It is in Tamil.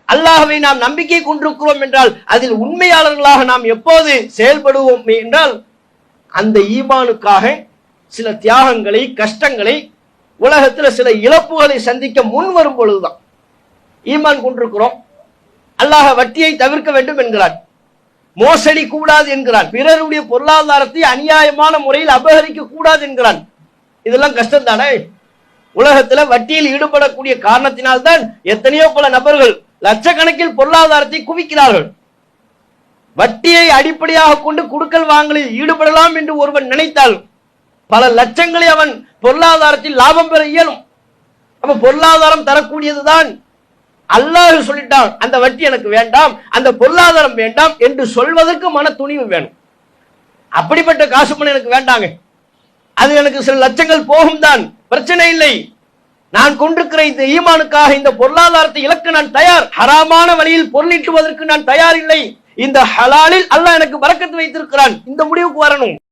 அல்லாஹ்வை நாம் நம்பிக்கை கொண்டிருக்கிறோம் என்றால் அதில் உண்மையாளர்களாக நாம் எப்போது செயல்படுவோம் என்றால் அந்த ஈமானுக்காக சில தியாகங்களை, கஷ்டங்களை, உலகத்தில் சில இழப்புகளை சந்திக்க முன் வரும் பொழுதுதான். ஈமான் கொண்டிருக்கிறோம், அல்லாஹ் வட்டியை தவிர்க்க வேண்டும் என்கிறான், மோசடி கூடாது என்கிறான், பிறருடைய பொருளாதாரத்தை அநியாயமான முறையில் அபகரிக்க கூடாது என்கிறான். இதெல்லாம் கஷ்டம் தானே? உலகத்துல வட்டியில் ஈடுபடக்கூடிய காரணத்தினால்தான் எத்தனையோ பல நபர்கள் லட்சக்கணக்கில் பொருளாதாரத்தை குவிக்கிறார்கள். வட்டியை அடிப்படையாக கொண்டு குடுக்கல் வாங்கலில் ஈடுபடலாம் என்று ஒருவன் நினைத்தால் பல லட்சங்களை அவன் பொருளாதாரத்தில் லாபம் பெற இயலும். அப்ப பொருளாதாரம் தரக்கூடியதுதான். அல்லாஹ் சொல்லிட்டான், அந்த வட்டி எனக்கு வேண்டாம், அந்த பொருளாதாரம் வேண்டாம் என்று சொல்வதற்கு மன துணிவு வேணும். அப்படிப்பட்ட காசு பணம் எனக்கு வேண்டாங்க, அது எனக்கு சில லட்சங்கள் போகும் தான், பிரச்சனை இல்லை. நான் கொண்டிருக்கிற இந்த ஈமானுக்காக இந்த பொருளாதாரத்தை இழக்க நான் தயார். ஹராமான வழியில் பொருளீட்டுவதற்கு நான் தயார் இல்லை. இந்த ஹலாலில் அல்லாஹ் எனக்கு பரக்கத்து வைத்திருக்கிறான். இந்த முடிவுக்கு வரணும்.